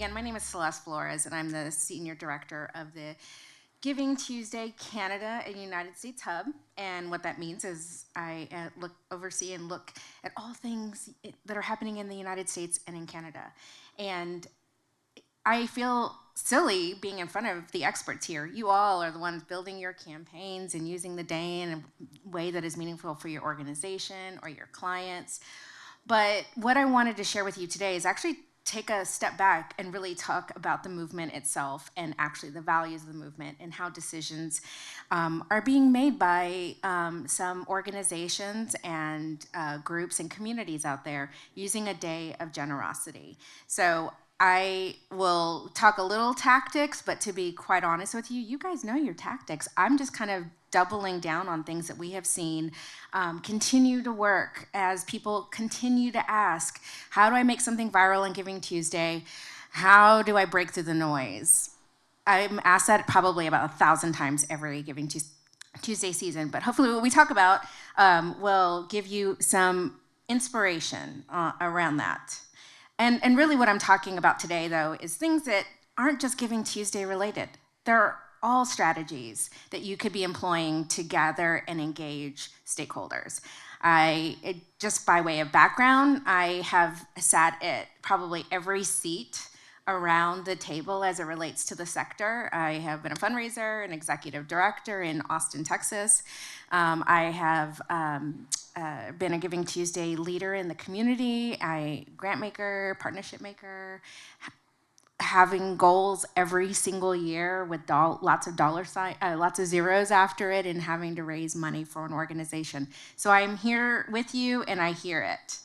again, my name is Celeste Flores, and I'm the Senior Director of the Giving Tuesday Canada and United States Hub. And what that means is I oversee and look at all things that are happening in the United States and in Canada. And I feel silly being in front of the experts here. You all are the ones building your campaigns and using the day in a way that is meaningful for your organization or your clients. But what I wanted to share with you today is actually take a step back and really talk about the movement itself and actually the values of the movement and how decisions are being made by some organizations and groups and communities out there using a day of generosity. So I will talk a little tactics, but to be quite honest with you, you guys know your tactics. I'm just kind of doubling down on things that we have seen continue to work as people continue to ask, how do I make something viral on Giving Tuesday? How do I break through the noise? I'm asked that probably about 1,000 times every Giving Tuesday season, but hopefully what we talk about will give you some inspiration around that. And really what I'm talking about today, though, is things that aren't just Giving Tuesday related. They're all strategies that you could be employing to gather and engage stakeholders. Just by way of background, I have sat at probably every seat around the table as it relates to the sector. I have been a fundraiser, an executive director in Austin, Texas. I have been a Giving Tuesday leader in the community, grant maker, partnership maker, having goals every single year with lots of zeros after it, and having to raise money for an organization. So I'm here with you, and I hear it.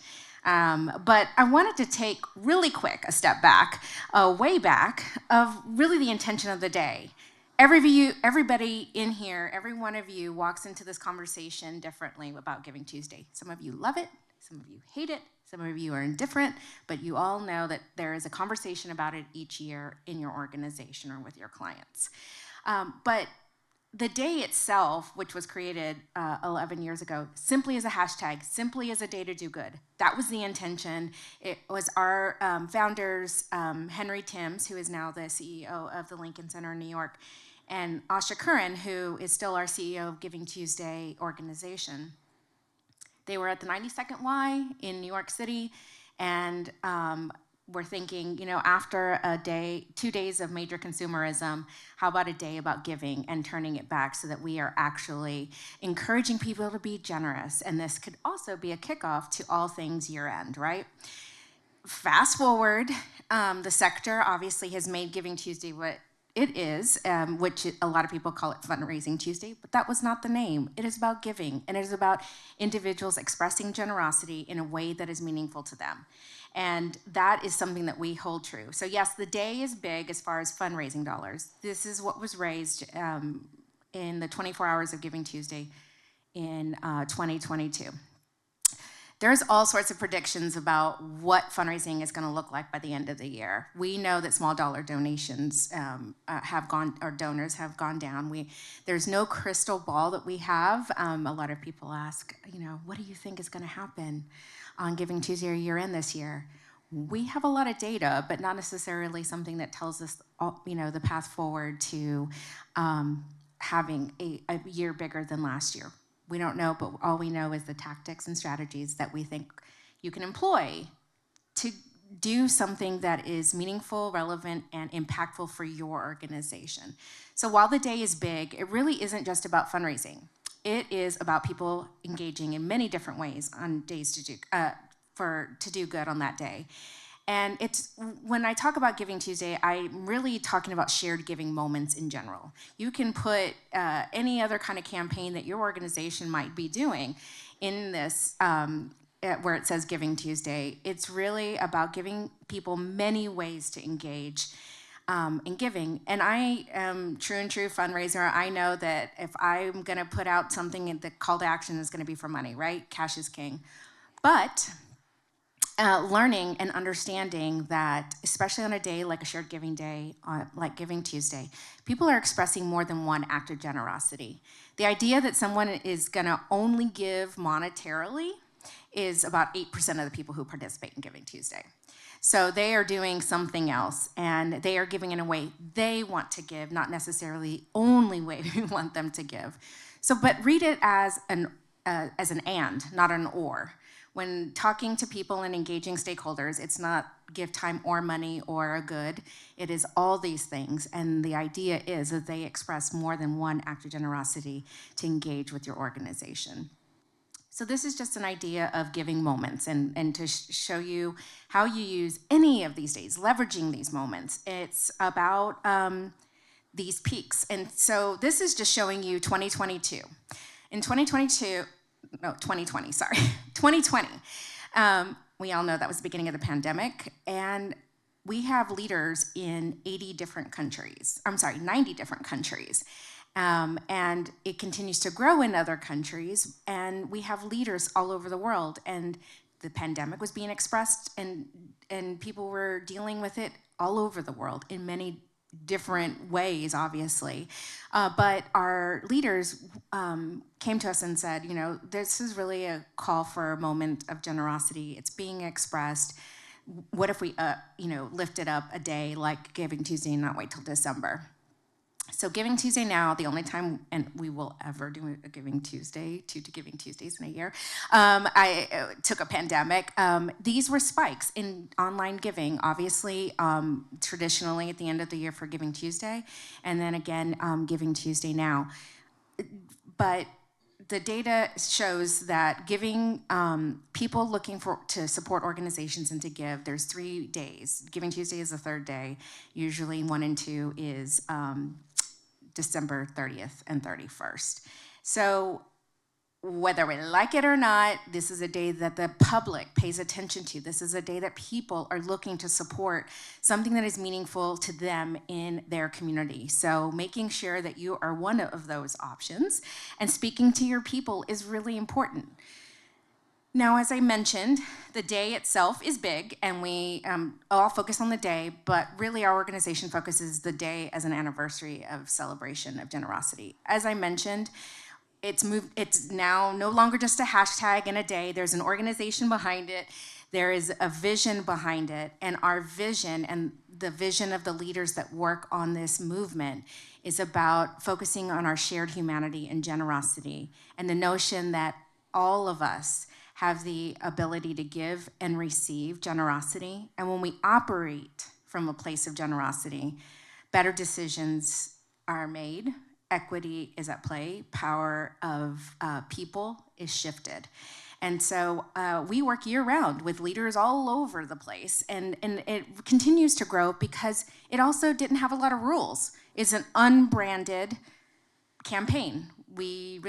But I wanted to take really quick a step back, way back, of really the intention of the day. Everybody in here, every one of you walks into this conversation differently about Giving Tuesday. Some of you love it, some of you hate it, some of you are indifferent, but you all know that there is a conversation about it each year in your organization or with your clients. But the day itself, which was created 11 years ago, simply as a hashtag, simply as a day to do good. That was the intention. It was our founders, Henry Timms, who is now the CEO of the Lincoln Center in New York, and Asha Curran, who is still our CEO of Giving Tuesday organization. They were at the 92nd Y in New York City, and we're thinking, after 2 days of major consumerism, how about a day about giving and turning it back so that we are actually encouraging people to be generous? And this could also be a kickoff to all things year-end, right? Fast forward, the sector obviously has made Giving Tuesday what it is, which a lot of people call it Fundraising Tuesday, but that was not the name. It is about giving, and it is about individuals expressing generosity in a way that is meaningful to them. And that is something that we hold true. So yes, the day is big as far as fundraising dollars. This is what was raised in the 24 hours of Giving Tuesday in 2022. There's all sorts of predictions about what fundraising is going to look like by the end of the year. We know that small dollar donations donors have gone down. There's no crystal ball that we have. A lot of people ask, what do you think is going to happen on Giving Tuesday or year-end this year? We have a lot of data, but not necessarily something that tells us, the path forward to having a year bigger than last year. We don't know, but all we know is the tactics and strategies that we think you can employ to do something that is meaningful, relevant, and impactful for your organization. So while the day is big, it really isn't just about fundraising. It is about people engaging in many different ways on days to do good on that day. And when I talk about Giving Tuesday, I'm really talking about shared giving moments in general. You can put any other kind of campaign that your organization might be doing in this, where it says Giving Tuesday. It's really about giving people many ways to engage in giving. And I am true fundraiser. I know that if I'm gonna put out something, the call to action is gonna be for money, right? Cash is king. But learning and understanding that, especially on a day like a shared giving day, like Giving Tuesday, people are expressing more than one act of generosity. The idea that someone is gonna only give monetarily is about 8% of the people who participate in Giving Tuesday. So they are doing something else, and they are giving in a way they want to give, not necessarily only way we want them to give. So, but read it as an and, not an or. When talking to people and engaging stakeholders, it's not give time or money or a good. It is all these things, and the idea is that they express more than one act of generosity to engage with your organization. So this is just an idea of giving moments and to show you how you use any of these days, leveraging these moments. It's about these peaks. And so this is just showing you 2022. In 2022, no, 2020, sorry, 2020, we all know that was the beginning of the pandemic, and we have leaders in 80 different countries. I'm sorry, 90 different countries. And it continues to grow in other countries, and we have leaders all over the world. And the pandemic was being expressed, and people were dealing with it all over the world in many different ways, obviously. But our leaders came to us and said, you know, this is really a call for a moment of generosity. It's being expressed. What if we, lift it up a day like Giving Tuesday and not wait till December? So Giving Tuesday now, the only time, and we will ever do a Giving Tuesday, two Giving Tuesdays in a year, I took a pandemic. These were spikes in online giving, obviously, traditionally at the end of the year for Giving Tuesday, and then again, Giving Tuesday now. But the data shows that giving, people looking to support organizations and to give, there's 3 days. Giving Tuesday is the 3rd day. Usually 1 and 2 is December 30th and 31st. So whether we like it or not, this is a day that the public pays attention to. This is a day that people are looking to support something that is meaningful to them in their community. So making sure that you are one of those options and speaking to your people is really important. Now, as I mentioned, the day itself is big, and we all focus on the day, but really our organization focuses the day as an anniversary of celebration of generosity. As I mentioned, it's now no longer just a hashtag and a day. There's an organization behind it. There is a vision behind it, and our vision and the vision of the leaders that work on this movement is about focusing on our shared humanity and generosity, and the notion that all of us have the ability to give and receive generosity. And when we operate from a place of generosity, better decisions are made, equity is at play, power of people is shifted. And so we work year-round with leaders all over the place, and it continues to grow because it also didn't have a lot of rules. It's an unbranded campaign. We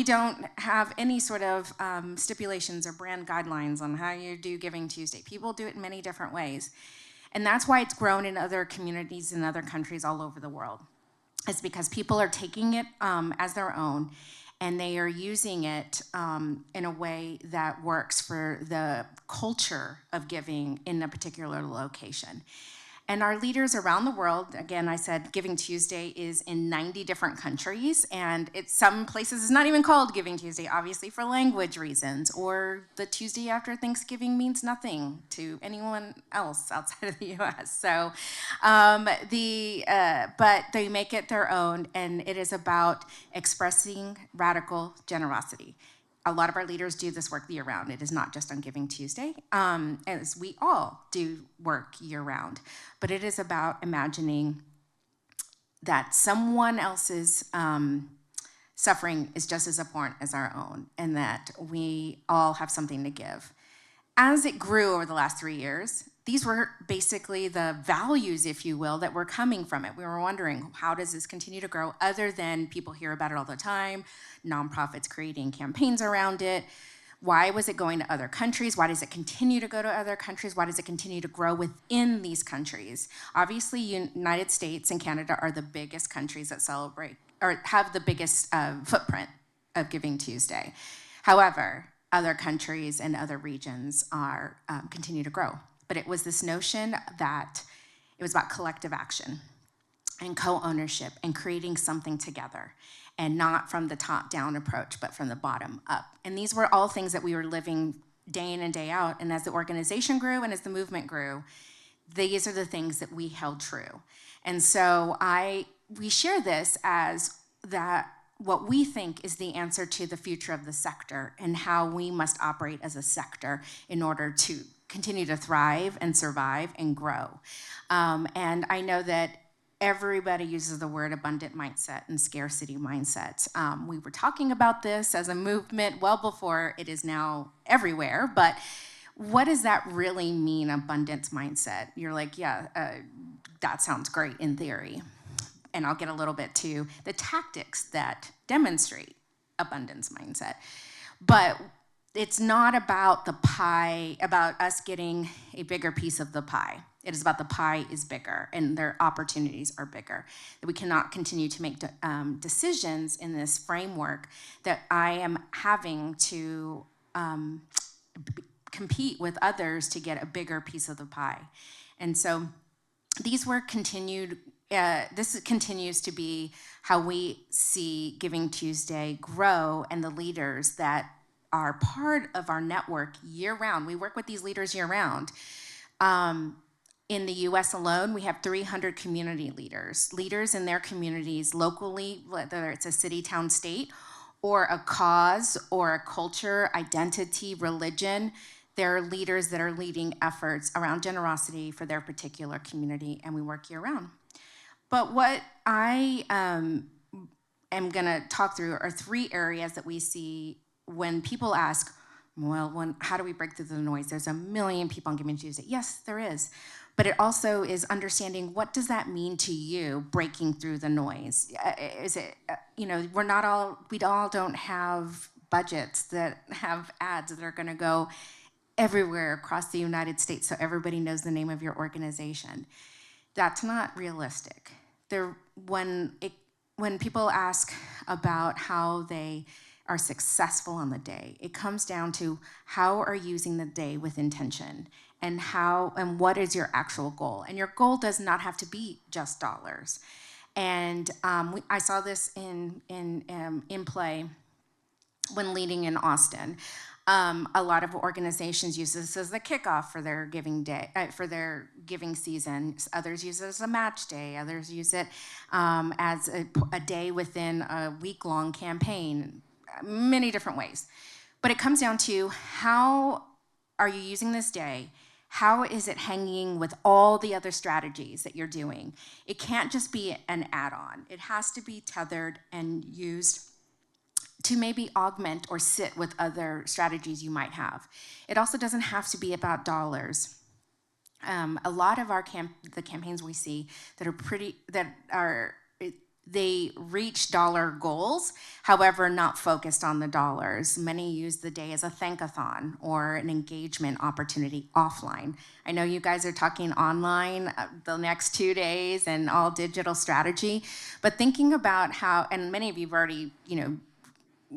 don't have any sort of stipulations or brand guidelines on how you do Giving Tuesday. People do it in many different ways. And that's why it's grown in other communities in other countries all over the world. It's because people are taking it as their own, and they are using it in a way that works for the culture of giving in a particular location. And our leaders around the world, again, I said Giving Tuesday is in 90 different countries, and some places it's not even called Giving Tuesday, obviously for language reasons, or the Tuesday after Thanksgiving means nothing to anyone else outside of the US. So, but they make it their own, and it is about expressing radical generosity. A lot of our leaders do this work year-round. It is not just on Giving Tuesday, as we all do work year-round. But it is about imagining that someone else's suffering is just as important as our own, and that we all have something to give. As it grew over the last 3 years, these were basically the values, if you will, that were coming from it. We were wondering, how does this continue to grow other than people hear about it all the time, nonprofits creating campaigns around it? Why was it going to other countries? Why does it continue to go to other countries? Why does it continue to grow within these countries? Obviously, United States and Canada are the biggest countries that celebrate or have the biggest footprint of Giving Tuesday. However, other countries and other regions are continue to grow. But it was this notion that it was about collective action and co-ownership and creating something together, and not from the top-down approach, but from the bottom up. And these were all things that we were living day in and day out. And as the organization grew and as the movement grew, these are the things that we held true. And so we share this as that what we think is the answer to the future of the sector and how we must operate as a sector in order to continue to thrive and survive and grow. And I know that everybody uses the word abundant mindset and scarcity mindset. We were talking about this as a movement well before it is now everywhere, but what does that really mean, abundance mindset? You're like, yeah, that sounds great in theory. And I'll get a little bit to the tactics that demonstrate abundance mindset. But it's not about the pie, about us getting a bigger piece of the pie. It is about the pie is bigger and their opportunities are bigger. That we cannot continue to make decisions in this framework that I am having to compete with others to get a bigger piece of the pie. And so these were continued. This continues to be how we see Giving Tuesday grow and the leaders that are part of our network year-round. We work with these leaders year-round. In the US alone, we have 300 community leaders in their communities locally, whether it's a city, town, state, or a cause, or a culture, identity, religion. There are leaders that are leading efforts around generosity for their particular community, and we work year-round. But what I am gonna talk through are 3 areas that we see when people ask, well, how do we break through the noise? There's a million people on Giving Tuesday. Yes, there is. But it also is understanding, what does that mean to you, breaking through the noise? Is it, we all don't have budgets that have ads that are gonna go everywhere across the United States so everybody knows the name of your organization. That's not realistic. When people ask about how they are successful on the day, it comes down to how are you using the day with intention, and what is your actual goal. And your goal does not have to be just dollars. And I saw this in play when leading in Austin. A lot of organizations use this as the kickoff for their giving day, for their giving season. Others use it as a match day. Others use it as a day within a week-long campaign. Many different ways. But it comes down to, how are you using this day? How is it hanging with all the other strategies that you're doing? It can't just be an add-on. It has to be tethered and used to maybe augment or sit with other strategies you might have. It also doesn't have to be about dollars. A lot of the campaigns we see they reach dollar goals, however, not focused on the dollars. Many use the day as a thankathon or an engagement opportunity offline. I know you guys are talking online the next 2 days and all digital strategy, but thinking about how, and many of you have already,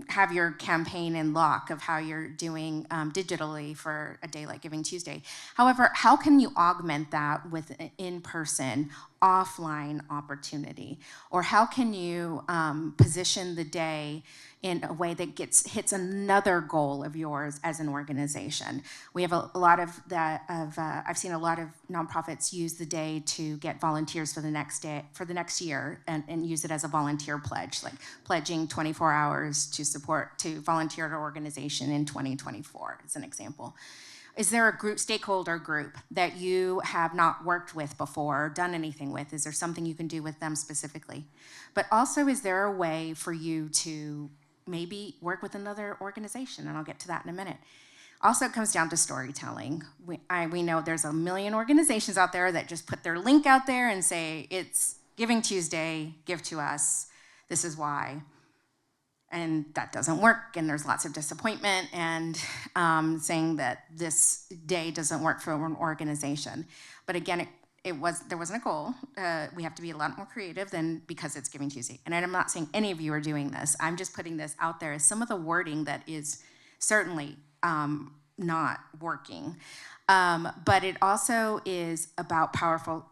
have your campaign in lock of how you're doing digitally for a day like Giving Tuesday. However, how can you augment that with an in-person, offline opportunity? Or how can you position the day in a way that hits another goal of yours as an organization? We have a lot of that. I've seen a lot of nonprofits use the day to get volunteers for the next year, and use it as a volunteer pledge, like pledging 24 hours to volunteer at an organization in 2024, as an example. Is there a stakeholder group that you have not worked with before or done anything with? Is there something you can do with them specifically? But also, is there a way for you to maybe work with another organization? And I'll get to that in a minute. Also, it comes down to storytelling. We know there's a million organizations out there that just put their link out there and say, it's Giving Tuesday, give to us, this is why. And that doesn't work, and there's lots of disappointment and saying that this day doesn't work for an organization. But again, there wasn't a goal. We have to be a lot more creative than because it's Giving Tuesday. And I'm not saying any of you are doing this. I'm just putting this out there as some of the wording that is certainly not working. But it also is about powerful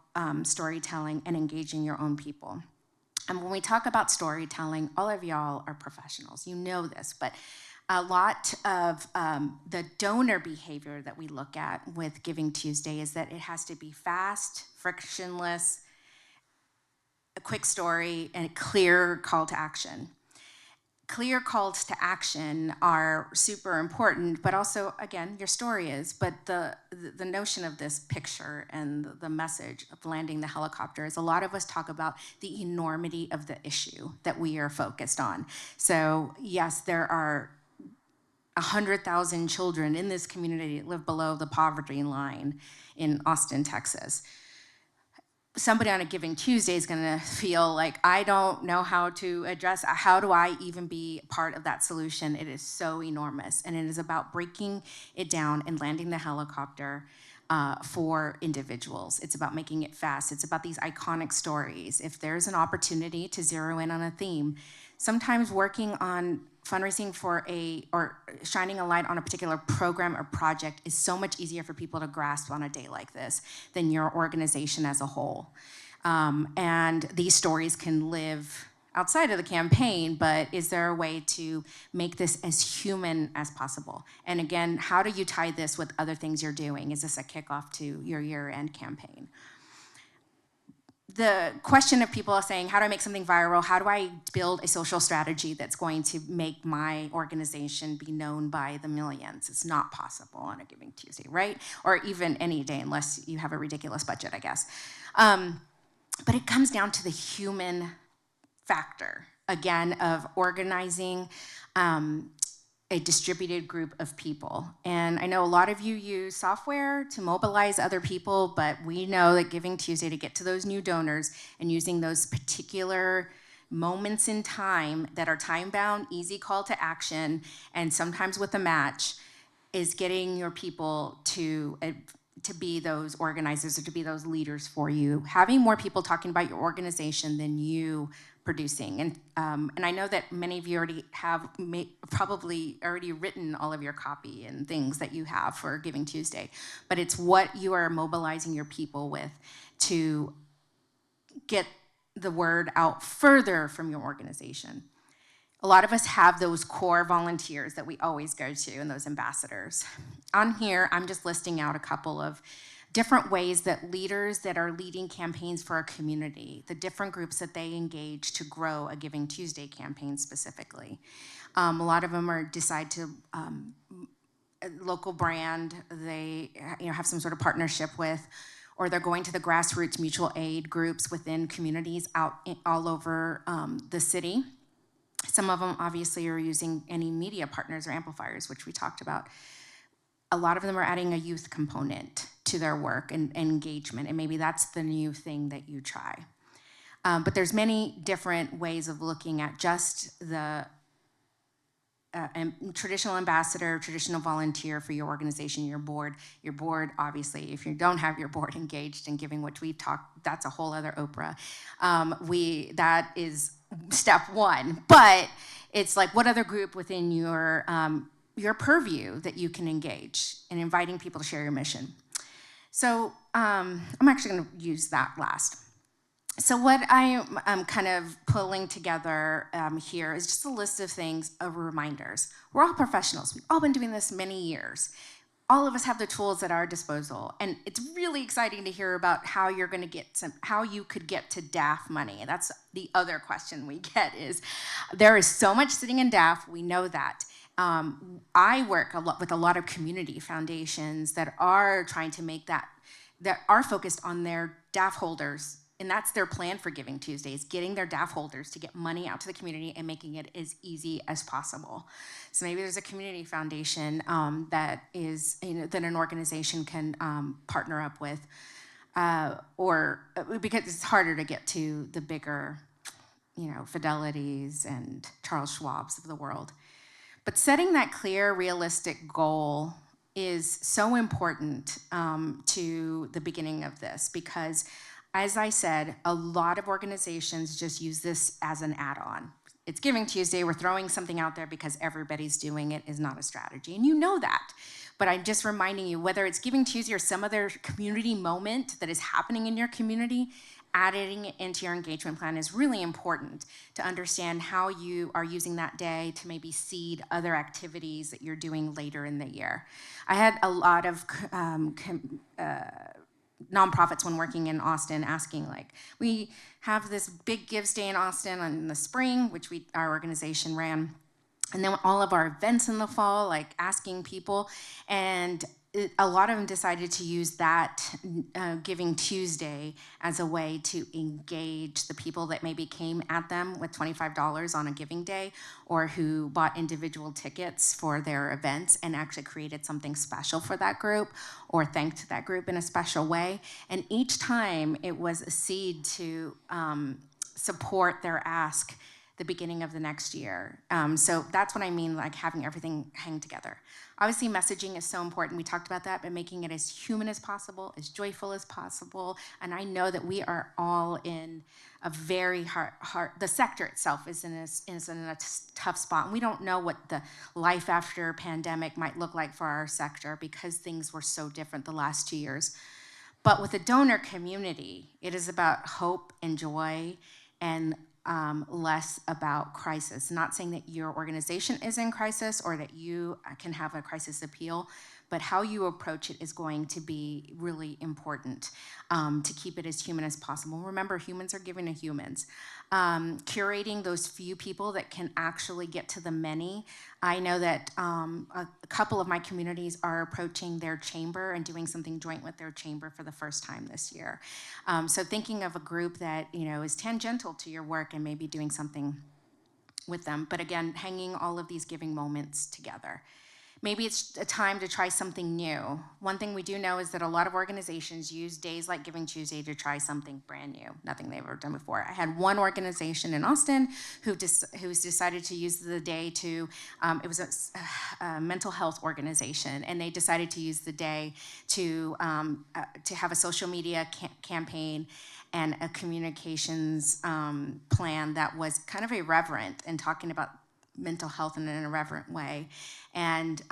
storytelling and engaging your own people. And when we talk about storytelling, all of y'all are professionals. You know this, but A lot of the donor behavior that we look at with Giving Tuesday is that it has to be fast, frictionless, a quick story, and a clear call to action. Clear calls to action are super important, but also, again, your story is, but the notion of this picture and the message of landing the helicopter is a lot of us talk about the enormity of the issue that we are focused on. So yes, there are 100,000 children in this community that live below the poverty line in Austin, Texas. Somebody on a Giving Tuesday is gonna feel like, I don't know how to address, how do I even be part of that solution? It is so enormous, and it is about breaking it down and landing the helicopter for individuals. It's about making it fast. It's about these iconic stories. If there's an opportunity to zero in on a theme, sometimes working on fundraising for or shining a light on a particular program or project is so much easier for people to grasp on a day like this than your organization as a whole. And these stories can live outside of the campaign, but is there a way to make this as human as possible? And again, how do you tie this with other things you're doing? Is this a kickoff to your year-end campaign? The question of people saying, how do I make something viral? How do I build a social strategy that's going to make my organization be known by the millions? It's not possible on a Giving Tuesday, right? Or even any day, unless you have a ridiculous budget, I guess. But it comes down to the human factor, again, of organizing a distributed group of people. And I know a lot of you use software to mobilize other people, but we know that Giving Tuesday, to get to those new donors and using those particular moments in time that are time-bound, easy call to action, and sometimes with a match, is getting your people to be those organizers or to be those leaders for you. Having more people talking about your organization than you producing. And I know that many of you already have probably already written all of your copy and things that you have for Giving Tuesday, but it's what you are mobilizing your people with to get the word out further from your organization. A lot of us have those core volunteers that we always go to and those ambassadors. On here, I'm just listing out a couple of different ways that leaders that are leading campaigns for our community, the different groups that they engage to grow a Giving Tuesday campaign specifically. A lot of them decide to, a local brand they have some sort of partnership with, or they're going to the grassroots mutual aid groups within communities all over the city. Some of them obviously are using any media partners or amplifiers, which we talked about. A lot of them are adding a youth component to their work and engagement, and maybe that's the new thing that you try. But there's many different ways of looking at just the traditional ambassador, traditional volunteer for your organization, your board. Your board, obviously, if you don't have your board engaged in giving, which we've talked, that's a whole other Oprah. That is step one, but it's like, what other group within your purview that you can engage in inviting people to share your mission. So I'm actually gonna use that last. So what I'm kind of pulling together here is just a list of things, of reminders. We're all professionals. We've all been doing this many years. All of us have the tools at our disposal, and it's really exciting to hear about how you're going to get how you could get to DAF money. And that's the other question we get is, there is so much sitting in DAF. We know that. I work with a lot of community foundations that are trying to make that are focused on their DAF holders. And that's their plan for Giving Tuesdays, getting their DAF holders to get money out to the community and making it as easy as possible. So maybe there's a community foundation that an organization can partner up with, or because it's harder to get to the bigger, Fidelities and Charles Schwab's of the world. But setting that clear, realistic goal is so important to the beginning of this, because as I said, a lot of organizations just use this as an add-on. It's Giving Tuesday, we're throwing something out there because everybody's doing it, is not a strategy, and you know that. But I'm just reminding you, whether it's Giving Tuesday or some other community moment that is happening in your community, adding it into your engagement plan is really important to understand how you are using that day to maybe seed other activities that you're doing later in the year. I had a lot of nonprofits when working in Austin asking, like, we have this big Gives Day in Austin in the spring, which our organization ran, and then all of our events in the fall, like asking people, and a lot of them decided to use that Giving Tuesday as a way to engage the people that maybe came at them with $25 on a giving day, or who bought individual tickets for their events and actually created something special for that group or thanked that group in a special way. And each time it was a seed to support their ask the beginning of the next year. So that's what I mean, like having everything hang together. Obviously, messaging is so important. We talked about that, but making it as human as possible, as joyful as possible. And I know that we are all in a very hard the sector itself is in a tough spot. And we don't know what the life after pandemic might look like for our sector because things were so different the last 2 years. But with the donor community, it is about hope and joy and less about crisis. Not saying that your organization is in crisis or that you can have a crisis appeal, but how you approach it is going to be really important to keep it as human as possible. Remember, humans are given to humans. Curating those few people that can actually get to the many. I know that a couple of my communities are approaching their chamber and doing something joint with their chamber for the first time this year. So thinking of a group that is tangential to your work and maybe doing something with them. But again, hanging all of these giving moments together. Maybe it's a time to try something new. One thing we do know is that a lot of organizations use days like Giving Tuesday to try something brand new, nothing they've ever done before. I had one organization in Austin who's decided to use the day to, it was a mental health organization, and they decided to use the day to have a social media campaign and a communications plan that was kind of irreverent and talking about mental health in an irreverent way. And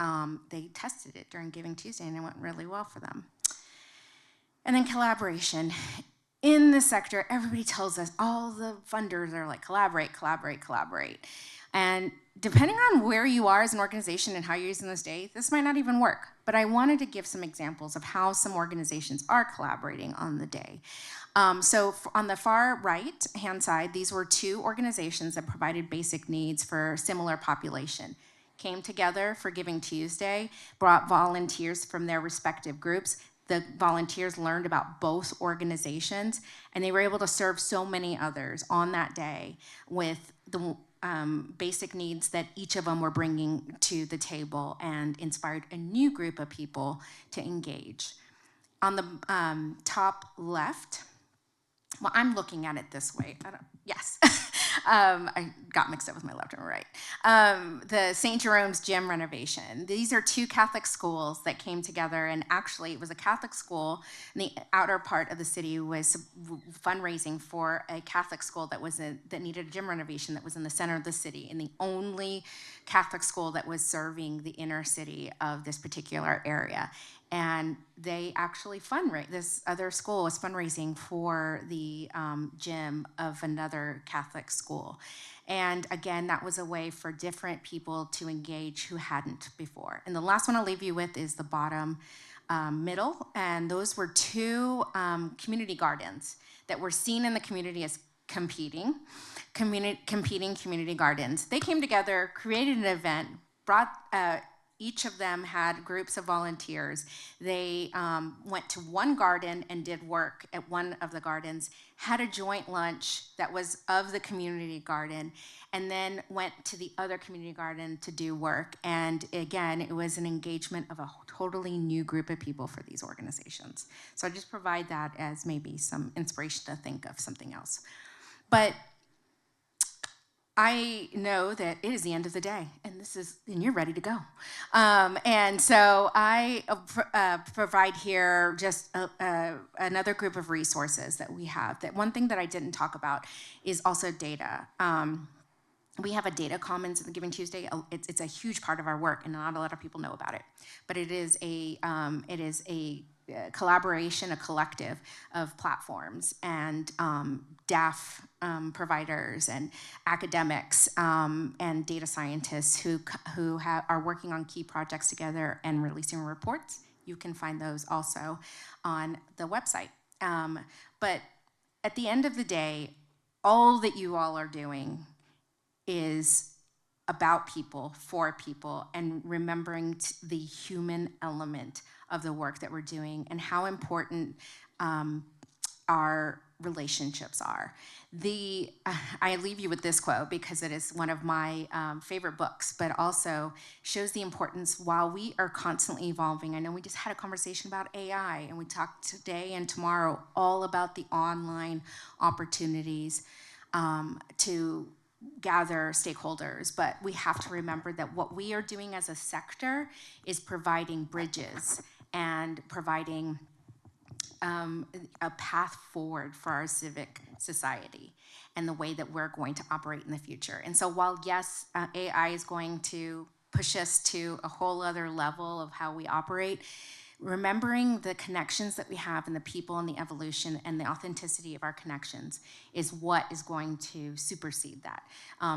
they tested it during Giving Tuesday, and it went really well for them. And then collaboration. In the sector, everybody tells us, all the funders are like, collaborate, collaborate, collaborate. And depending on where you are as an organization and how you're using this day, this might not even work. But I wanted to give some examples of how some organizations are collaborating on the day. So on the far right hand side, these were two organizations that provided basic needs for similar population. Came together for Giving Tuesday, brought volunteers from their respective groups. The volunteers learned about both organizations, and they were able to serve so many others on that day with the basic needs that each of them were bringing to the table, and inspired a new group of people to engage. On the top left, well, I'm looking at it this way. Yes. I got mixed up with my left and right. The St. Jerome's gym renovation. These are two Catholic schools that came together, and actually it was a Catholic school in the outer part of the city was fundraising for a Catholic school that needed a gym renovation that was in the center of the city, and the only Catholic school that was serving the inner city of this particular area. And they actually this other school was fundraising for the gym of another Catholic school. And again, that was a way for different people to engage who hadn't before. And the last one I'll leave you with is the bottom middle. And those were two community gardens that were seen in the community as competing community gardens. They came together, created an event, brought each of them had groups of volunteers. They went to one garden and did work at one of the gardens, had a joint lunch that was of the community garden, and then went to the other community garden to do work. And again, it was an engagement of a totally new group of people for these organizations. So I just provide that as maybe some inspiration to think of something else. But I know that it is the end of the day, and you're ready to go. And so I provide here just another group of resources that we have. That one thing that I didn't talk about is also data. We have a data commons at the Giving Tuesday. It's a huge part of our work, and not a lot of people know about it. But it is a collaboration, a collective of platforms and DAF providers and academics and data scientists who are working on key projects together and releasing reports. You can find those also on the website. But at the end of the day, all that you all are doing is about people, for people, and remembering the human element of the work that we're doing and how important our relationships are. I leave you with this quote because it is one of my favorite books, but also shows the importance while we are constantly evolving. I know we just had a conversation about AI, and we talked today and tomorrow all about the online opportunities to gather stakeholders, but we have to remember that what we are doing as a sector is providing bridges and providing a path forward for our civic society and the way that we're going to operate in the future. And so while yes, AI is going to push us to a whole other level of how we operate, remembering the connections that we have and the people and the evolution and the authenticity of our connections is what is going to supersede that.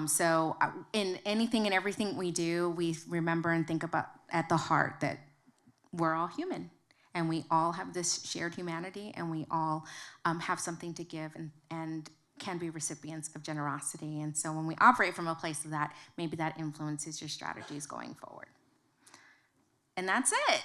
So in anything and everything we do, we remember and think about at the heart that we're all human and we all have this shared humanity and we all have something to give and can be recipients of generosity. And so when we operate from a place of that, maybe that influences your strategies going forward. And that's it.